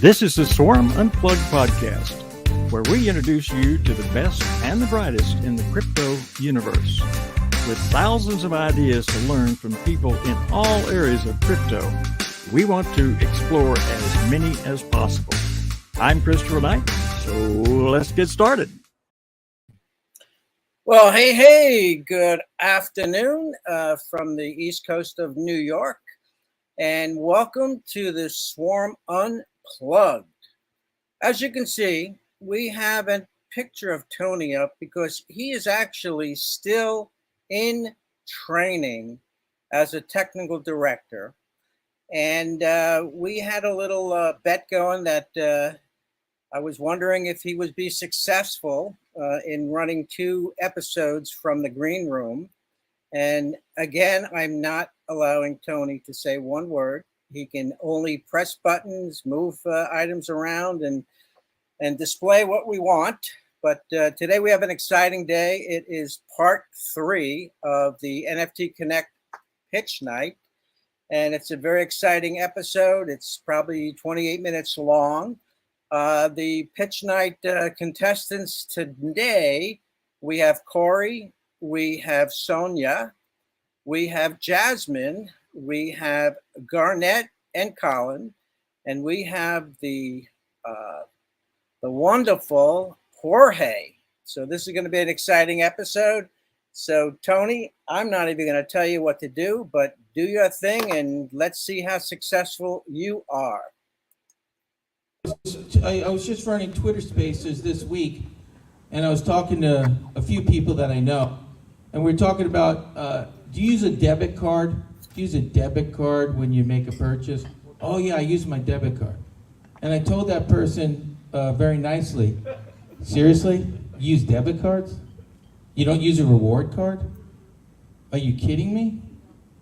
This is the Swarm Unplugged podcast, where we introduce you to the best and the brightest in the crypto universe. With thousands of ideas to learn from people in all areas of crypto, we want to explore as many as possible. I'm Christopher Knight, so let's get started. Well, hey, good afternoon from the East Coast of New York, and welcome to the Swarm Unplugged. As you can see, we have a picture of Tony up because he is actually still in training as a technical director. And we had a little bet going that I was wondering if he would be successful in running 2 episodes from the green room. And again, I'm not allowing Tony to say one word. He can only press buttons, move items around, and display what we want. But today we have an exciting day. It is part 3 of the NFT Connect pitch night. And it's a very exciting episode. It's probably 28 minutes long. The pitch night contestants today, we have Corey, we have Sonia, we have Jasmine, we have Garnett and Colin, and we have the wonderful Jorge. So this is going to be an exciting episode. So Tony, I'm not even going to tell you what to do, but do your thing and let's see how successful you are. I was just running Twitter Spaces this week, and I was talking to a few people that I know, and we're talking about, do you use a debit card? Do you use a debit card when you make a purchase? Oh yeah, I use my debit card. And I told that person very nicely, seriously, you use debit cards? You don't use a reward card? Are you kidding me?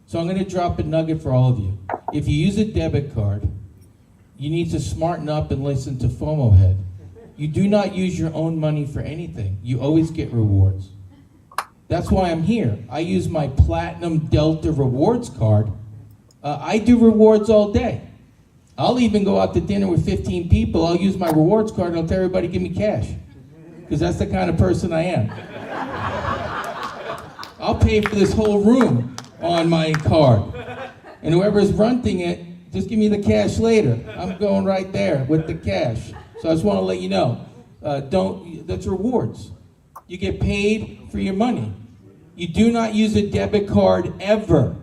So I'm gonna drop a nugget for all of you. If you use a debit card, you need to smarten up and listen to FOMO Head. You do not use your own money for anything. You always get rewards. That's why I'm here. I use my Platinum Delta Rewards card. I do rewards all day. I'll even go out to dinner with 15 people. I'll use my rewards card and I'll tell everybody give me cash. Because that's the kind of person I am. I'll pay for this whole room on my card. And whoever's renting it, just give me the cash later. I'm going right there with the cash. So I just want to let you know, that's rewards. You get paid for your money. You do not use a debit card ever.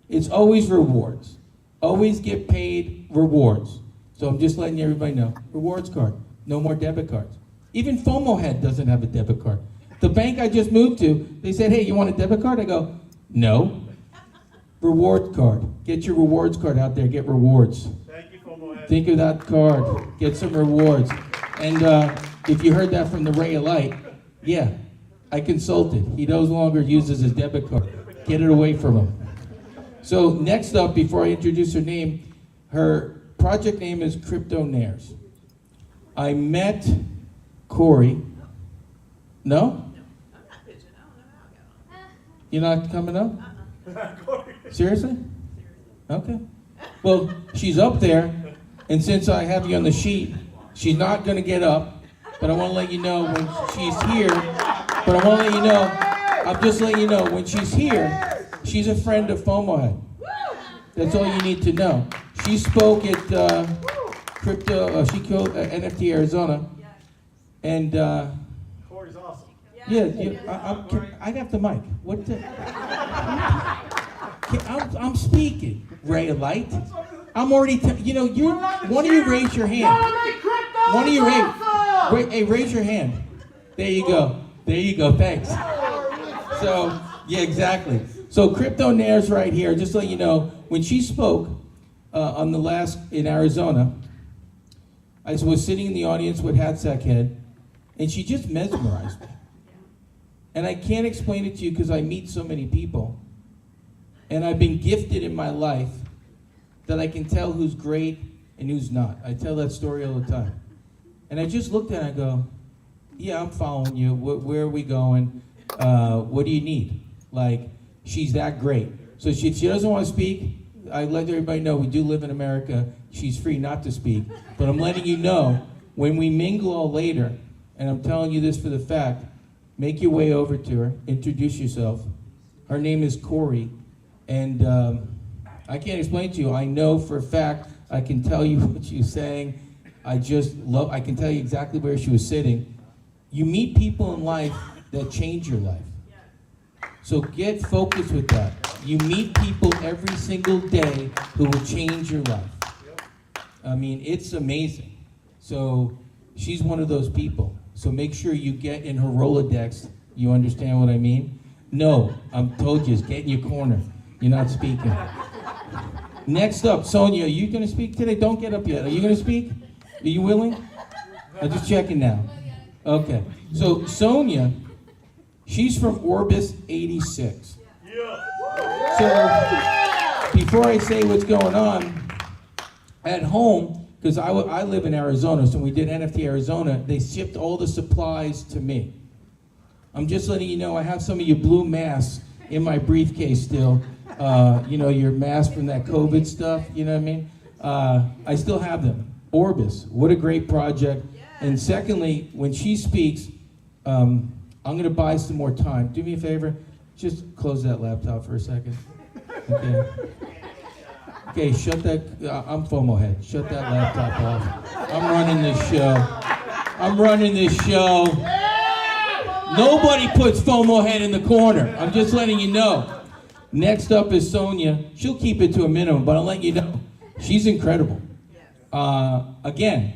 It's always rewards. Always get paid rewards. So I'm just letting everybody know, rewards card, no more debit cards. Even FOMO Head doesn't have a debit card. The bank I just moved to, they said, hey, you want a debit card? I go, no. Reward card. Get your rewards card out there. Get rewards. Thank you, FOMO Head. Think of that card. Get some rewards. And if you heard that from the Ray of Light, yeah, I consulted. He no longer uses his debit card. Get it away from him. So next up, before I introduce her name, her project name is Crypto Nares. I met Corey. No? You're not coming up? Seriously? Okay. Well, she's up there, and since I have you on the sheet, she's not going to get up, but I want to let you know when she's here, but I want to let you know, I'm just letting you know, when she's here, she's a friend of FOMO Head. That's all you need to know. She spoke at NFT Arizona, and Corey's awesome. yeah, I got the mic. What the? I'm speaking, Ray of Light. I'm already, one of you raise your hand. One of you raise your hand. There you go, thanks. So, yeah, exactly. So Crypto Nares right here, just to let you know, when she spoke on the last, in Arizona, I was sitting in the audience with Hatsack Head, and she just mesmerized me. And I can't explain it to you because I meet so many people. And I've been gifted in my life that I can tell who's great and who's not. I tell that story all the time. And I just looked at it and I go, yeah, I'm following you. Where are we going? What do you need? Like, she's that great. So if she doesn't want to speak, I let everybody know we do live in America she's free not to speak. But I'm letting you know, when we mingle all later, and I'm telling you this for the fact, make your way over to her, introduce yourself. Her name is Corey, and I can't explain to you. I know for a fact, I can tell you what she was saying. I can tell you exactly where she was sitting. You meet people in life that change your life. So get focused with that. You meet people every single day who will change your life. I mean, it's amazing. So she's one of those people. So make sure you get in her Rolodex. You understand what I mean? No, I'm told you, get in your corner. You're not speaking. Next up, Sonia, are you going to speak today? Don't get up yet. Are you going to speak? Are you willing? I'm just checking now. Okay. So Sonia, she's from Orbis 86. So before I say what's going on, at home, because I live in Arizona, so when we did NFT Arizona, they shipped all the supplies to me. I'm just letting you know I have some of your blue masks in my briefcase still. You know, your mask from that COVID stuff, you know what I mean? I still have them. Orbis, what a great project. And secondly, when she speaks, I'm going to buy some more time. Do me a favor, just close that laptop for a second. Okay. Okay, shut that, I'm FOMO head. Shut that laptop off. I'm running this show. I'm running this show. Nobody puts FOMO head in the corner. I'm just letting you know. Next up is Sonia. She'll keep it to a minimum, but I'll let you know. She's incredible. Again,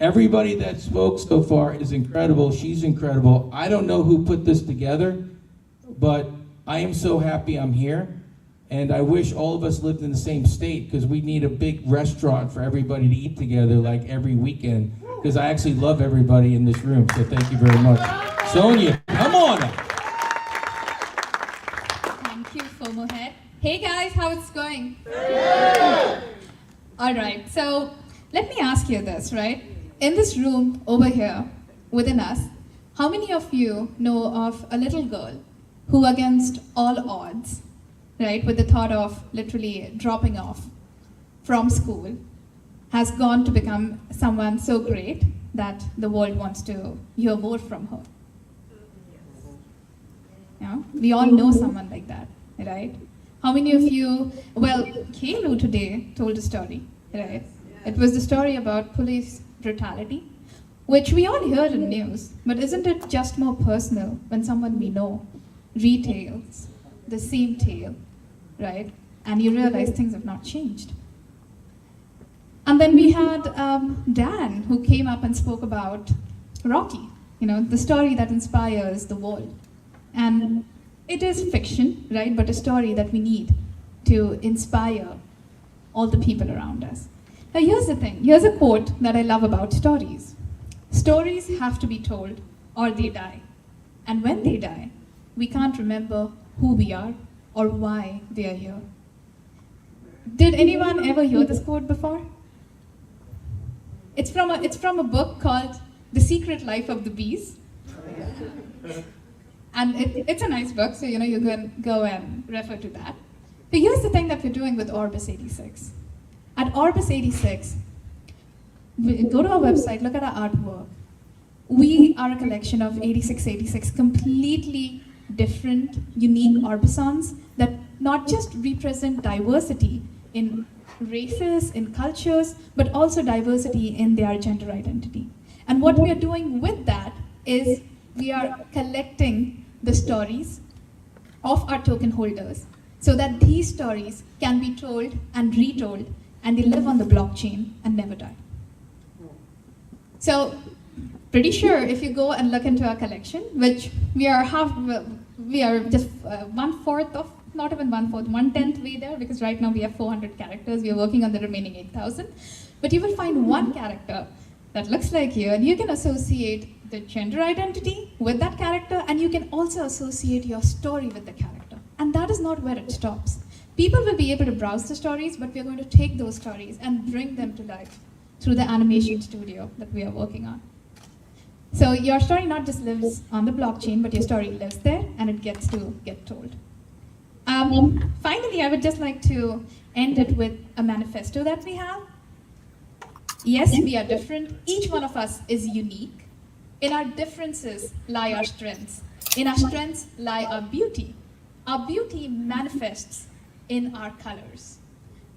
everybody that spoke so far is incredible. She's incredible. I don't know who put this together, but I am so happy I'm here. And I wish all of us lived in the same state, because we need a big restaurant for everybody to eat together like every weekend, because I actually love everybody in this room. So thank you very much. Sonia, come on up. Thank you, FOMO head. Hey guys, how it's going? All right, so let me ask you this, right? In this room over here, within us, how many of you know of a little girl who, against all odds, right, with the thought of literally dropping off from school, has gone to become someone so great that the world wants to hear more from her? You know, we all know someone like that, right? How many of you, well, Kaylu today told a story, right? It was the story about police brutality, which we all hear in news, but isn't it just more personal when someone we know retails the same tale, right? And you realize things have not changed. And then we had Dan, who came up and spoke about Rocky, you know, the story that inspires the world. And it is fiction, right? But a story that we need to inspire all the people around us. Now here's the thing, here's a quote that I love about stories. Stories have to be told or they die. And when they die, we can't remember who we are or why they are here. Did anyone ever hear this quote before? It's from a book called The Secret Life of the Bees. And it's a nice book, so you know you can go and refer to that. But here's the thing that we're doing with Orbis 86. At Orbis 86, go to our website, look at our artwork. We are a collection of 86 completely different, unique Orbisons that not just represent diversity in races, in cultures, but also diversity in their gender identity. And what we are doing with that is we are collecting the stories of our token holders so that these stories can be told and retold, and they live on the blockchain and never die. So, pretty sure if you go and look into our collection, which we are just 1/4 of, not even 1/4, 1/10 way there, because right now we have 400 characters. We are working on the remaining 8,000. But you will find one character that looks like you, and you can associate the gender identity with that character, and you can also associate your story with the character. And that is not where it stops. People will be able to browse the stories, but we're going to take those stories and bring them to life through the animation studio that we are working on. So your story not just lives on the blockchain, but your story lives there and it gets to get told. Finally, I would just like to end it with a manifesto that we have. Yes, we are different. Each one of us is unique. In our differences lie our strengths. In our strengths lie our beauty. Our beauty manifests in our colors.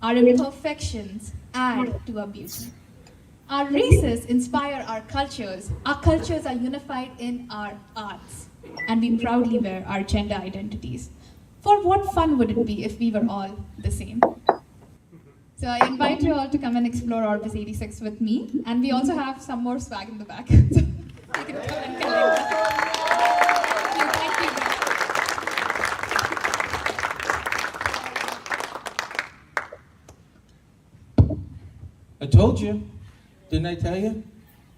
Our imperfections add to our beauty. Our races inspire our cultures. Our cultures are unified in our arts. And we proudly wear our gender identities. For what fun would it be if we were all the same? So I invite you all to come and explore Orbis 86 with me. And we also have some more swag in the back. So you can come and collect that. Thank you. I told you, didn't I tell you?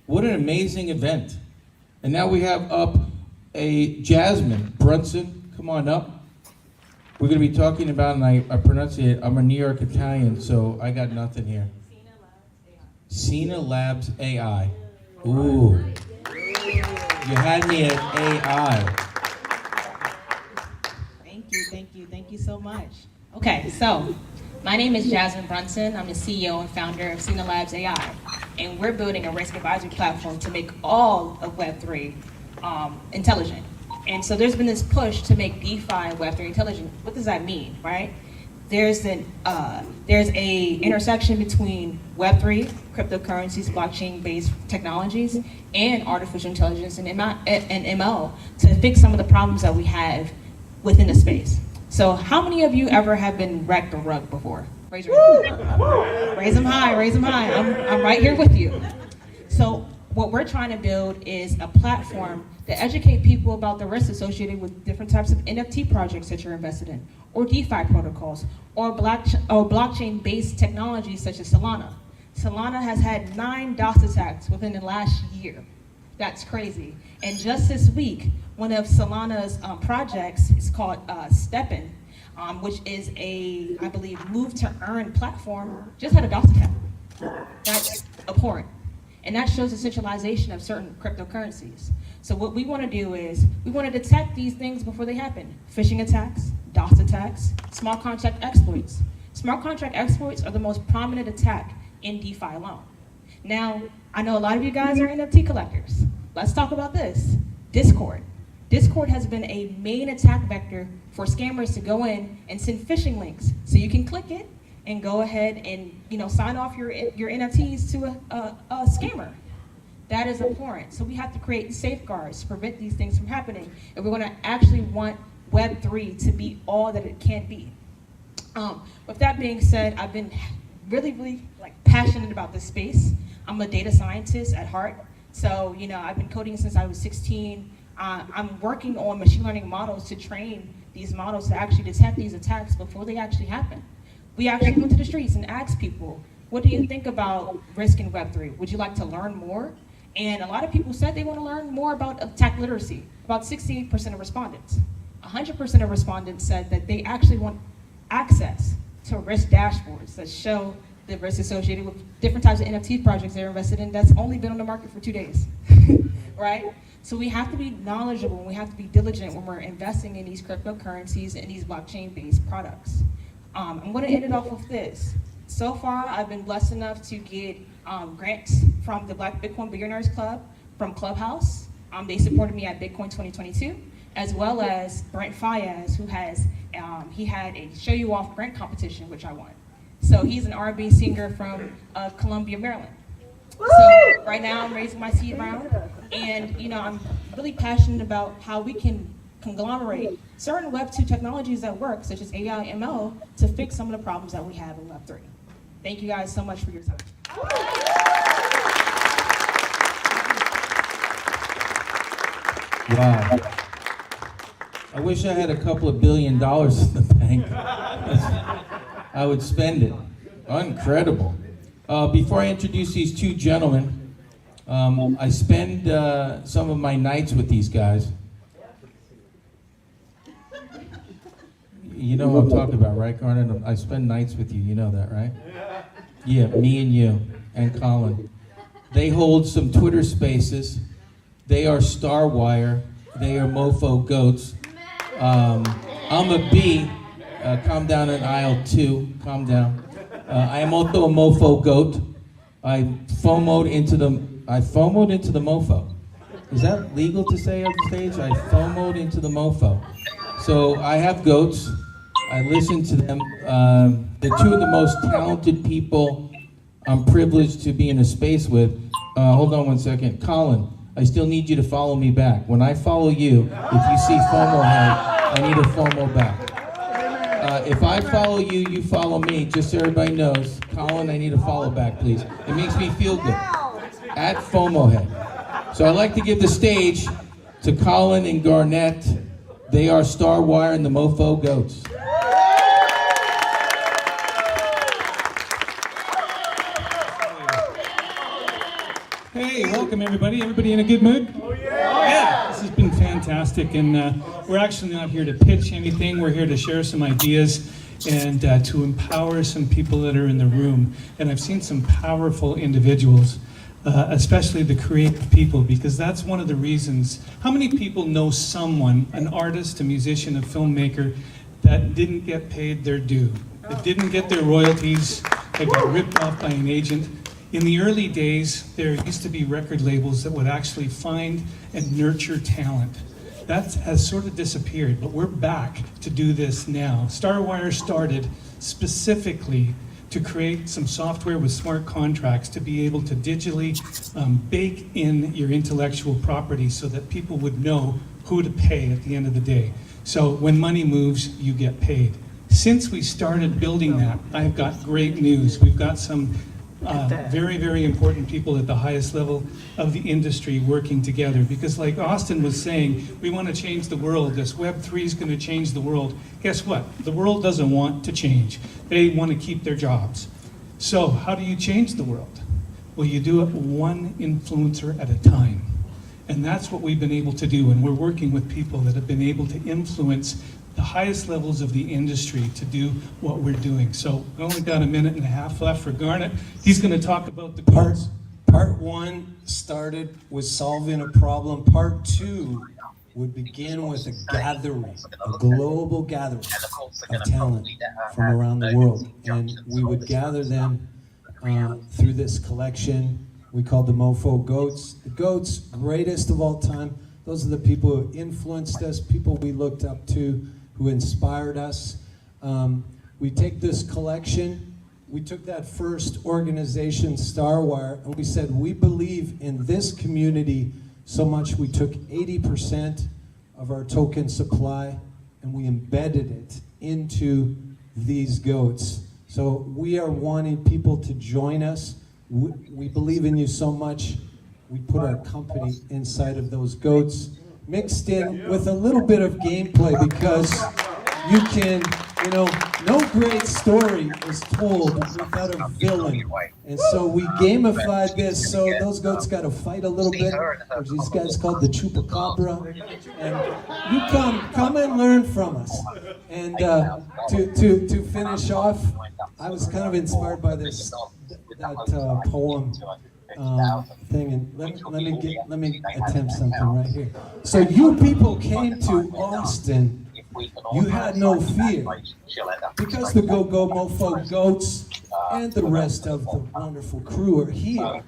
What an amazing event. And now we have up a Jasmine Brunson. Come on up. We're going to be talking about, and I pronunciate, I'm a New York Italian, so I got nothing here. Cena Labs AI. Ooh. You had me at AI. Thank you so much. Okay, so my name is Jasmine Brunson. I'm the CEO and founder of Cena Labs AI, and we're building a risk advisory platform to make all of Web3 intelligent. And so there's been this push to make DeFi and Web3 intelligent. What does that mean, right? There's a intersection between Web3, cryptocurrencies, blockchain-based technologies, and artificial intelligence and ML to fix some of the problems that we have within the space. So how many of you ever have been wrecked or rugged before? Raise your hand. Raise them high, raise them high. I'm right here with you. So what we're trying to build is a platform to educate people about the risks associated with different types of NFT projects that you're invested in, or DeFi protocols, or blockchain-based technologies such as Solana. Solana has had 9 DOS attacks within the last year. That's crazy. And just this week, one of Solana's projects is called Steppen, which is a, I believe, move-to-earn platform, just had a DOS attack. That's abhorrent. And that shows the centralization of certain cryptocurrencies. So what we want to do is, we want to detect these things before they happen. Phishing attacks, DOS attacks, smart contract exploits. Smart contract exploits are the most prominent attack in DeFi alone. Now, I know a lot of you guys are NFT collectors. Let's talk about this. Discord. Discord has been a main attack vector for scammers to go in and send phishing links. So you can click it and go ahead and sign off your NFTs to a scammer. That is abhorrent. So we have to create safeguards to prevent these things from happening. And we're going to actually want Web3 to be all that it can be. With that being said, I've been really passionate about this space. I'm a data scientist at heart. So I've been coding since I was 16. I'm working on machine learning models to train these models to actually detect these attacks before they actually happen. We actually go to the streets and ask people, what do you think about risk in Web3? Would you like to learn more? And a lot of people said they want to learn more about attack literacy. About 68% of respondents. 100% of respondents said that they actually want access to risk dashboards that show the risk associated with different types of NFT projects they're invested in that's only been on the market for 2 days, right? So we have to be knowledgeable and we have to be diligent when we're investing in these cryptocurrencies and these blockchain-based products. I'm going to end it off with this. So far, I've been blessed enough to get grants from the Black Bitcoin Billionaires Club, from Clubhouse. They supported me at Bitcoin 2022, as well as Brent Fayez, who has, he had a Show You Off grant competition, which I won. So he's an R&B singer from Columbia, Maryland. So right now I'm raising my seed round, and I'm really passionate about how we can conglomerate certain Web 2 technologies that work, such as AI, ML, to fix some of the problems that we have in Web 3. Thank you guys so much for your time. Wow. I wish I had a couple of $1 billion in the bank. I would spend it. Incredible. Before I introduce these 2 gentlemen, I spend some of my nights with these guys. You know what I'm talking about, right, Garnet? I spend nights with you, you know that, right? Yeah, me and you, and Colin. They hold some Twitter spaces. They are Starwire. They are mofo goats. I'm a B. Calm down in aisle 2. Calm down. I am also a mofo goat. I FOMO'd into the mofo. Is that legal to say on stage? I FOMO'd into the mofo. So I have goats. I listen to them. They're two of the most talented people I'm privileged to be in a space with. Hold on one second. Colin, I still need you to follow me back. When I follow you, if you see FOMO head, I need a FOMO back. If I follow you, you follow me, just so everybody knows. Colin, I need a follow back, please. It makes me feel good. At FOMO head. So I'd like to give the stage to Colin and Garnett. They are Star Wire and the Mofo Goats. Hey, welcome everybody. Everybody in a good mood? Oh yeah! This has been fantastic, and we're actually not here to pitch anything. We're here to share some ideas and to empower some people that are in the room. And I've seen some powerful individuals, especially the creative people, because that's one of the reasons. How many people know someone, an artist, a musician, a filmmaker, that didn't get paid their due, that didn't get their royalties, that got ripped off by an agent? In the early days, there used to be record labels that would actually find and nurture talent. That has sort of disappeared, but we're back to do this now. StarWire started specifically to create some software with smart contracts to be able to digitally bake in your intellectual property so that people would know who to pay at the end of the day. So when money moves, you get paid. Since we started building that, I've got great news. We've got some very, very important people at the highest level of the industry working together, because like Austin was saying, we want to change the world. This Web3 is going to change the world. Guess what? The world doesn't want to change. They want to keep their jobs. So how do you change the world? Well, you do it one influencer at a time. And that's what we've been able to do, and we're working with people that have been able to influence the highest levels of the industry to do what we're doing. So we only got a minute and a half left for Garnet. He's going to talk about the goals. Part one started with solving a problem. Part two would begin with a gathering, a global gathering of talent from around the world. And we would gather them through this collection we called the Mofo Goats. The Goats, greatest of all time. Those are the people who influenced us, people we looked up to, who inspired us. We take this collection, we took that first organization, StarWire, and we said, we believe in this community so much we took 80% of our token supply and we embedded it into these goats. So we are wanting people to join us. We believe in you so much, we put our company inside of those goats, mixed in with a little bit of gameplay, because you can, no great story is told without a villain. And so we gamified this, so those goats got to fight a little bit. There's these guys called the Chupacabra. And you come and learn from us. And to finish off, I was kind of inspired by that poem thing, and let me attempt something right here. So you people came to Austin. You had no fear, because the Go-Go Mofo Goats and the rest of the wonderful crew are here.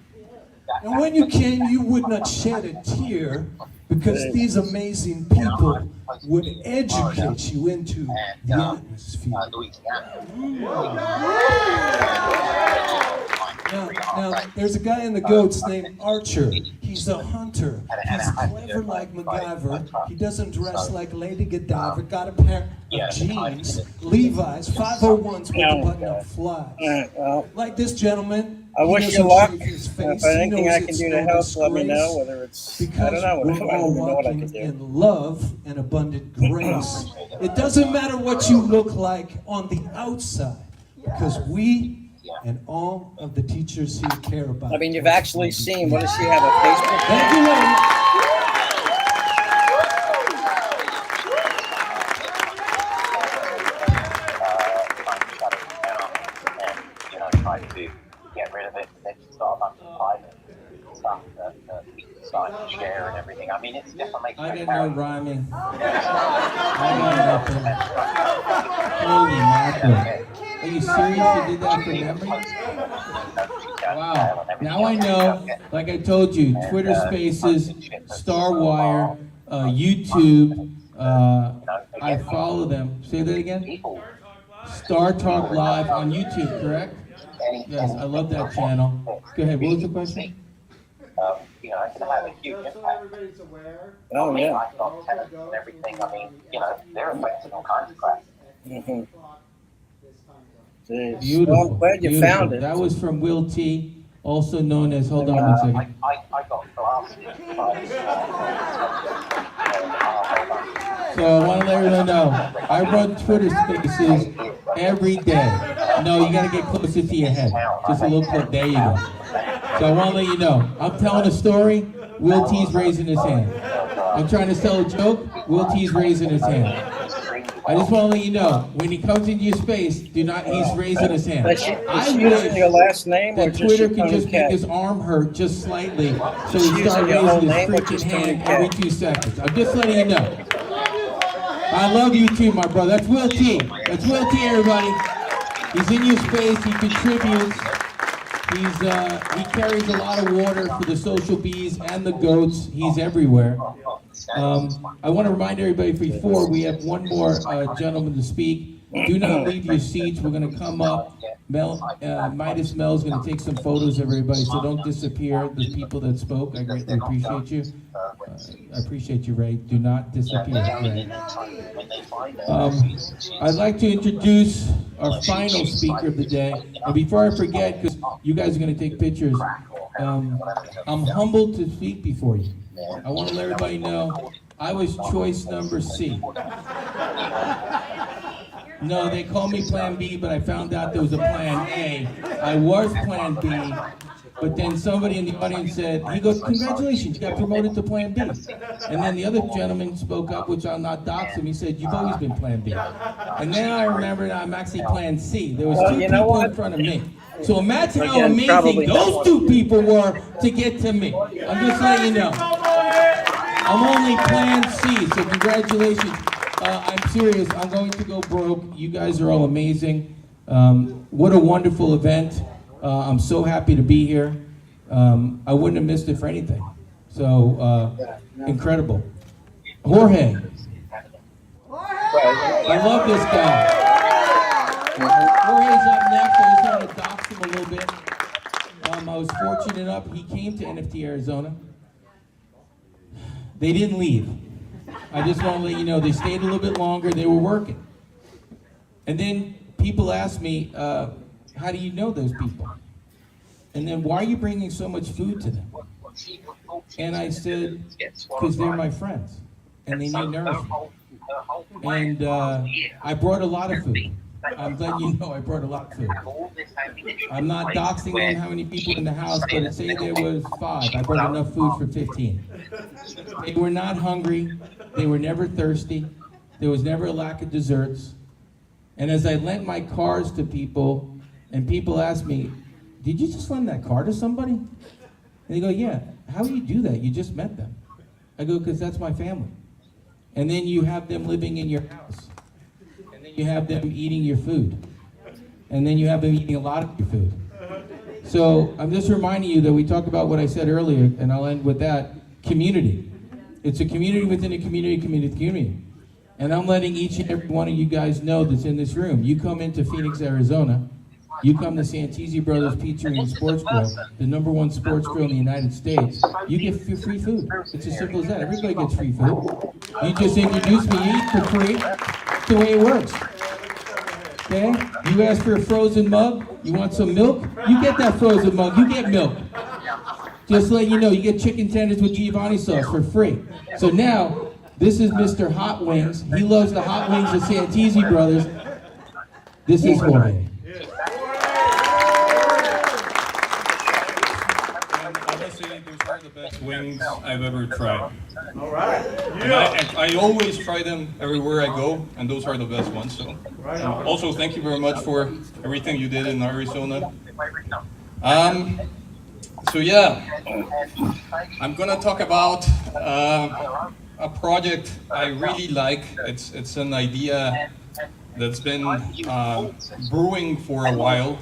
And when you came, you would not shed a tear, because these amazing people would educate you into the atmosphere. Now, there's a guy in the Goats named Archer. He's a hunter. He's clever like MacGyver. He doesn't dress like Lady Godiva. Got a pair of jeans, Levi's, 501s with the button-up flies. Like this gentleman. I wish you luck. If anything I can do to help, let me know. Whether it's, I don't know, we're all walking in love and abundant grace. It doesn't matter what you look like on the outside, because we and all of the teachers here care about. I mean, you've actually seen. What does she have? A Facebook page? Thank you, lady. Try to get rid of it, then start private stuff that people decide to share and everything. I mean, it's definitely. I didn't know rhyming. Holy mackerel. Are you serious? You did that for memory? Wow. Now I know, like I told you, Twitter Spaces, Starwire, YouTube, I follow them. Say that again? Star Talk Live on YouTube, correct? Yes, I love that channel. Go ahead, what was the question? You know, it's going to have a huge impact. Oh, yeah. I've got tenants and everything. I mean, you know, they're affecting all kinds of crap. Mm-hmm. Beautiful. Well, I'm glad you beautiful. found it. That was from Will T, also known as, hold on one second. I got blasted by So I want to let everyone know, I run Twitter Spaces every day. No, you got to get closer to your head. Just a little close. There you go. So I want to let you know, I'm telling a story, Will T's raising his hand. I'm trying to tell a joke, Will T's raising his hand. I just want to let you know, when he comes into your space, he's raising his hand. Is she I using your wish last name or that just Twitter your could Tony just make Cat? his arm hurt just slightly, so he Using start your whole raising his name or freaking just Tony hand Cat? every 2 seconds. I'm just letting you know. I love you too, my brother. That's Will T. That's Will T, everybody. He's in your space. He contributes. He carries a lot of water for the social bees and the goats. He's everywhere. I want to remind everybody before we have one more gentleman to speak. Do not leave your seats. We're going to come up. Midas Mel's going to take some photos of everybody, so don't disappear. The people that spoke, I greatly appreciate you. I appreciate you, Ray. Do not disappear, Ray. I'd like to introduce our final speaker of the day. And before I forget, because you guys are going to take pictures, I'm humbled to speak before you. I want to let everybody know I was choice number C. No, they called me Plan B, but I found out there was a Plan A. I was Plan B, but then somebody in the audience said, he goes, congratulations, you got promoted to Plan B. And then the other gentleman spoke up, which I'll not dox him, he said, you've always been Plan B. And then I remembered I'm actually Plan C. There was two people in front of me. So imagine how amazing those two people were to get to me. I'm just letting you know. I'm only Plan C, so congratulations. I'm serious, I'm going to go broke. You guys are all amazing. What a wonderful event. I'm so happy to be here. I wouldn't have missed it for anything. So, incredible. Jorge. I love this guy. Jorge's up next. I just want to dox him a little bit. I was fortunate enough, he came to NFT Arizona. They didn't leave. I just want to let you know, they stayed a little bit longer, they were working. And then people ask me, how do you know those people? And then why are you bringing so much food to them? And I said, because they're my friends, and they need nourishment. And I brought a lot of food. I'm letting you know I brought a lot of food. I'm not doxing them how many people in the house, but say there was 5. I brought enough food for 15. They were not hungry. They were never thirsty. There was never a lack of desserts. And as I lent my cars to people, and people ask me, did you just lend that car to somebody? And they go, yeah. How do you do that? You just met them. I go, because that's my family. And then you have them living in your house. And then you have them eating your food. And then you have them eating a lot of your food. So I'm just reminding you that we talked about what I said earlier, and I'll end with that, community. It's a community within a community. And I'm letting each and every one of you guys know that's in this room. You come into Phoenix, Arizona, you come to Santisi Brothers Pizzeria and Sports Grill, the #1 sports grill in the United States, you get free food. It's as simple as that. Everybody gets free food. You just introduce me, you eat for free. That's the way it works. Okay? You ask for a frozen mug, you want some milk, you get that frozen mug, you get milk. Just to let you know, you get chicken tenders with Giovanni sauce for free. So now, this is Mr. Hot Wings. He loves the hot wings of Santisi Brothers. This is Jorge. Honestly, those are the best wings I've ever tried. All right. Yeah. I always try them everywhere I go, and those are the best ones. So, also, thank you very much for everything you did in Arizona. So yeah, I'm gonna talk about a project I really like. It's an idea that's been brewing for a while.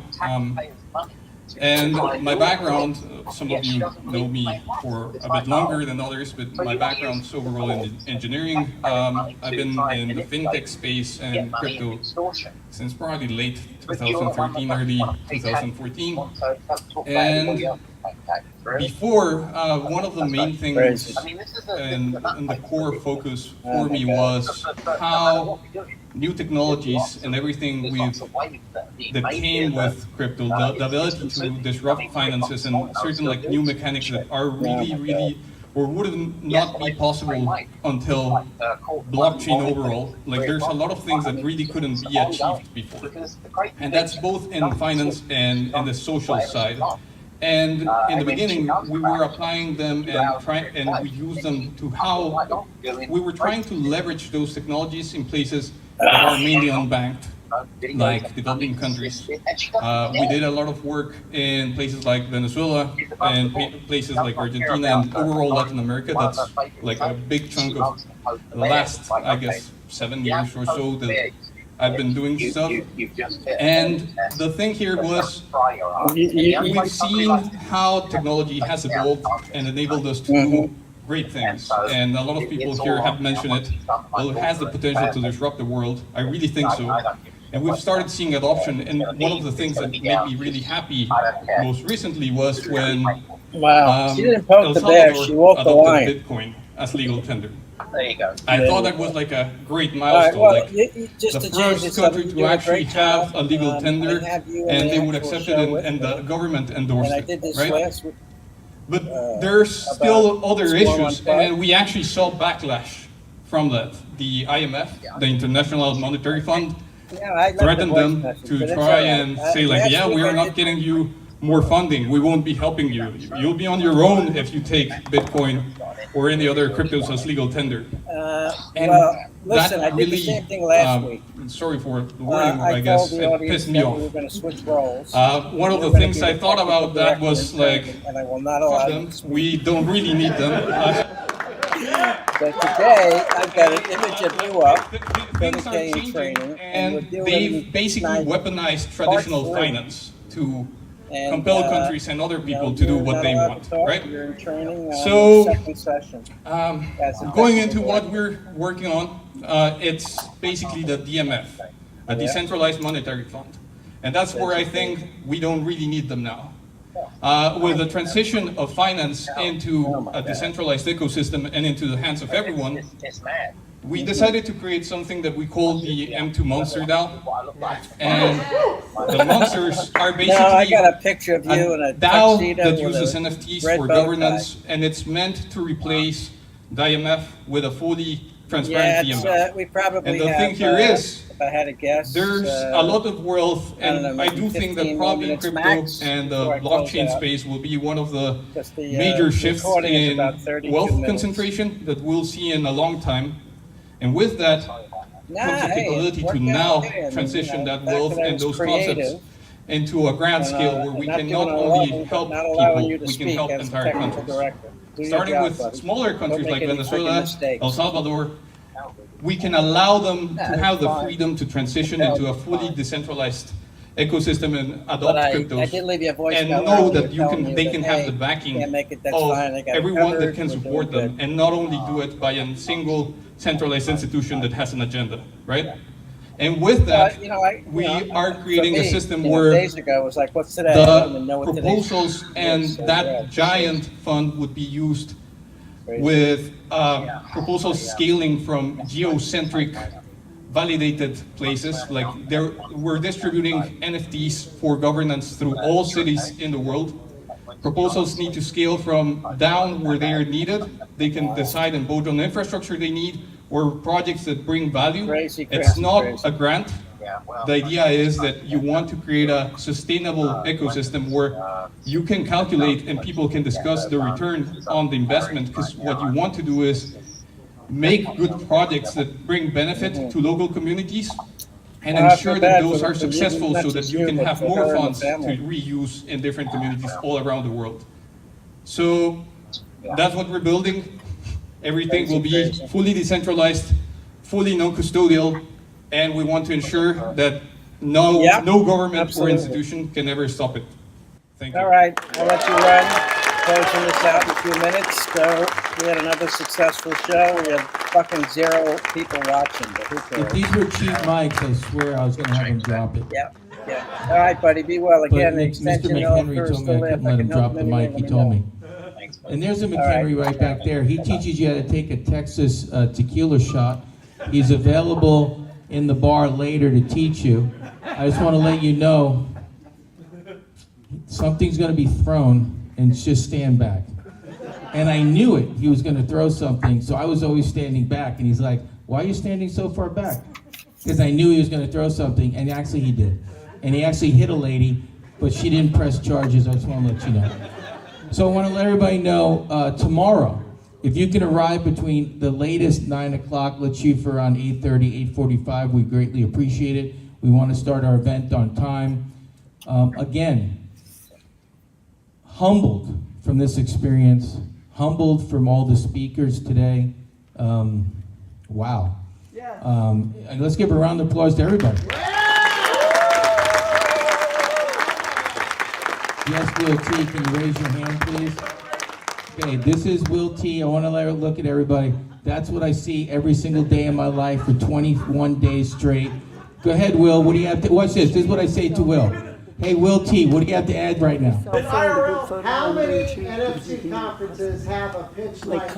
And my background, some of you know me for a bit longer than others, but my background is overall in engineering. I've been in the fintech space and crypto since probably late 2013, early 2014. And before, one of the main things and the core focus for me was how new technologies and everything that came with crypto, the ability to disrupt finances and certain like new mechanics that are really or would not be possible until blockchain overall. Like there's a lot of things that really couldn't be achieved before. And that's both in finance and in the social side. And in the beginning, we were applying them and we used them to how we were trying to leverage those technologies in places that are mainly unbanked, like developing countries. We did a lot of work in places like Venezuela and places like Argentina and overall Latin America. That's like a big chunk of the last, I guess, 7 years or so that I've been doing stuff. And the thing here was, we've seen how technology has evolved and enabled us to do great things. And a lot of people here have mentioned it. Well, it has the potential to disrupt the world. I really think so. And we've started seeing adoption. And one of the things that made me really happy most recently was when She didn't poke the bear, she walked the line. adopted Bitcoin as legal tender. There you go. I thought that was like a great milestone. Like just the to change first this up, country you're to doing a actually great job. have a legal tender, I have you and they the would actual accept it, show with and me. the government endorsed And I did it, this right? last week. But there's still other Swarm issues, Unplugged. and we actually saw backlash from that. The IMF, the International Monetary Fund, Yeah, I love the threatened voice them message, to but it's try all right. and say like, Last yeah, we week are I not did- getting you more funding. We won't be helping you. You'll be on your own if you take Bitcoin or any other cryptos as legal tender. And well, listen, that I did really, the same thing last week. Sorry for the wording, I I guess, told the it audience pissed that me we off. were going to switch roles. One of You're the gonna things be I the thought technical about that director was in like, training, and I will not allow fuck you them, to speak. we don't really need them. But today, I've got an image of you up, Things are dedicated changing, training, and we're doing they've basically nice weaponized traditional part 3. finance to And, compel countries and other people to do you're what not they allowed want, to talk. right? You're in training on So, the second session. As a Going technical into what director. we're working on, it's basically the DMF, a decentralized monetary fund. And that's where I think we don't really need them now. With the transition of finance into a decentralized ecosystem and into the hands of everyone, It's mad. we decided to create something that we call the M2 Monster DAO. And the monsters are No, I basically got a picture of you in a a DAO tuxedo that with uses a NFTs red for bow tie. governance, and it's meant to replace the IMF with a fully transparent Yeah, it's, DMF. we probably And the have, thing here is, if I had a guess, there's a lot of wealth, I don't and know, I maybe do think that 15 probably minutes crypto max and the before I close blockchain out. space will be one of the Just the, major shifts recording is in about 32 wealth minutes. concentration that we'll see in a long time. And with that comes the hey, capability it worked to now out okay. I mean, transition that the fact wealth that I and was those creative concepts into a grand scale where and we not can doing not a only level, but help not allowing you people, to we can speak help as a entire technical countries. director. Do your Starting job, with buddy. smaller countries Don't like make any freaking Venezuela, mistakes. El Salvador, we can allow them to Yeah, have the fine. freedom to transition into a fully decentralized ecosystem and adopt But I cryptos, did leave you a voice and note know earlier that telling they that, can hey, have the backing can't make it, that's of fine, I got it everyone covered, that can we're support doing them, good. and not only do it by a single centralized institution that has an agenda, right? And with that, we are creating a system where days ago it was like, what's today? I don't even the know what today's- proposals and It's, that yeah. giant fund would be used with proposals scaling from geocentric validated places. Like we're distributing NFTs for governance through all cities in the world. Proposals need to scale from down where they are needed. They can decide and vote on the infrastructure they need or projects that bring value. Crazy, It's crazy, not crazy. a grant. The idea is that you want to create a sustainable ecosystem where you can calculate and people can discuss the return on the investment, because what you want to do is make good projects that bring benefit to local communities and Well, I ensure feel that bad those for are the- successful not so that just you you, can but have for more her and the funds to family. reuse in different communities all around the world. So that's what we're building. Everything will be fully decentralized, fully non-custodial, and we want to ensure that no Yeah, government or absolutely. institution can ever stop it. Thank you. All right, I'll let you run. Closing this out in a few minutes. So we had another successful show. We had fucking 0 people watching, but who If cares? these were cheap mics, I swear I was going to have him drop it. Yeah. All right, buddy. Be well. But Again, the Mr. extension McHenry offers told to me I live. couldn't let him can help drop the in any way, mic. He let told know. me. And there's a McHenry right back there. He teaches you how to take a Texas tequila shot. He's available in the bar later to teach you. I just want to let you know something's going to be thrown, and just stand back. And I knew it. He was going to throw something, so I was always standing back. And he's like, "Why are you standing so far back?" Because I knew he was going to throw something, and actually he did. And he actually hit a lady, but she didn't press charges. I just want to let you know. So I want to let everybody know tomorrow, if you can arrive between the latest 9 o'clock, let's shoot for around 8:30, 8:45. We greatly appreciate it. We want to start our event on time. Again, humbled from this experience, humbled from all the speakers today. Wow. And let's give a round of applause to everybody. Yes, Will T, can you raise your hand, please? Okay, this is Will T. I want to let her look at everybody. That's what I see every single day in my life for 21 days straight. Go ahead, Will. What do you have to... Watch this. This is what I say to Will. Hey, Will T., what do you have to add right now? IRL, how many NFT conferences have a pitch night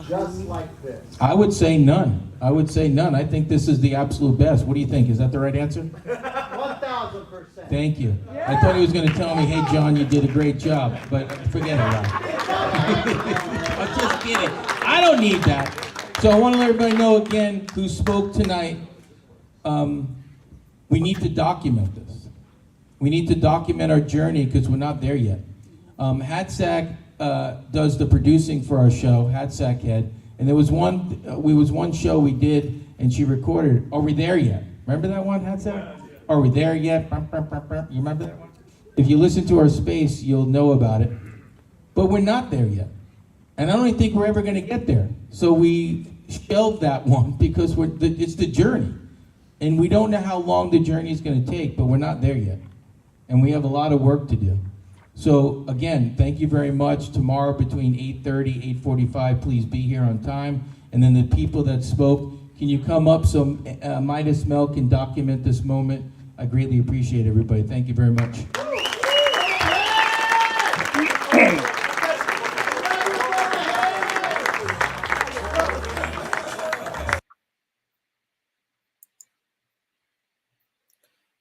just like this? I would say none. I would say none. I think this is the absolute best. What do you think? Is that the right answer? 1,000%. Thank you. I thought he was going to tell me, hey, John, you did a great job. But forget it, Ron. I'm just kidding. I don't need that. So I want to let everybody know again who spoke tonight. We need to document this. We need to document our journey because we're not there yet. Hatsack does the producing for our show, Hatsack Head. And there was one show we did and she recorded it. Are we there yet? Remember that one, Hatsack? Are we there yet? You remember that one? If you listen to our space, you'll know about it. But we're not there yet. And I don't even think we're ever going to get there. So we shelved that one because it's the journey. And we don't know how long the journey is going to take, but we're not there yet. And we have a lot of work to do. So again, thank you very much. Tomorrow between 8:30, 8:45, please be here on time. And then the people that spoke, can you come up so Midas Mel can document this moment? I greatly appreciate everybody. Thank you very much.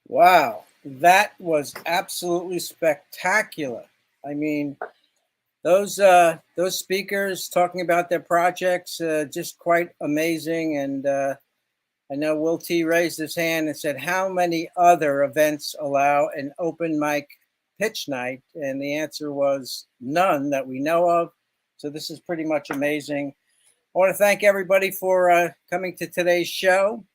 Wow, that was absolutely spectacular. I mean, those speakers talking about their projects, just quite amazing. And I know Will T raised his hand and said, how many other events allow an open mic pitch night? And the answer was none that we know of. So this is pretty much amazing. I want to thank everybody for coming to today's show.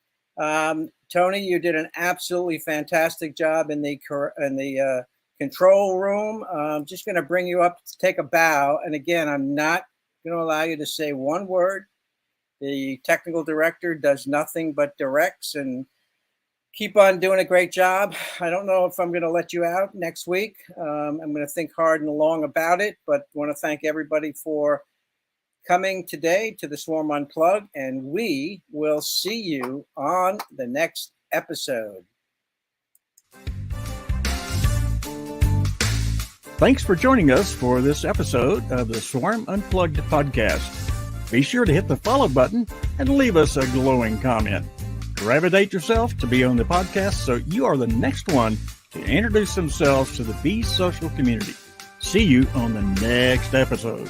Tony, you did an absolutely fantastic job in the control room. I'm just going to bring you up to take a bow. And again, I'm not going to allow you to say one word. The technical director does nothing but directs, and keep on doing a great job. I don't know if I'm going to let you out next week. I'm going to think hard and long about it, but want to thank everybody for coming today to the Swarm Unplugged, and we will see you on the next episode. Thanks for joining us for this episode of the Swarm Unplugged podcast. Be sure to hit the follow button and leave us a glowing comment. Gravitate yourself to be on the podcast so you are the next one to introduce themselves to the Bees Social community. See you on the next episode.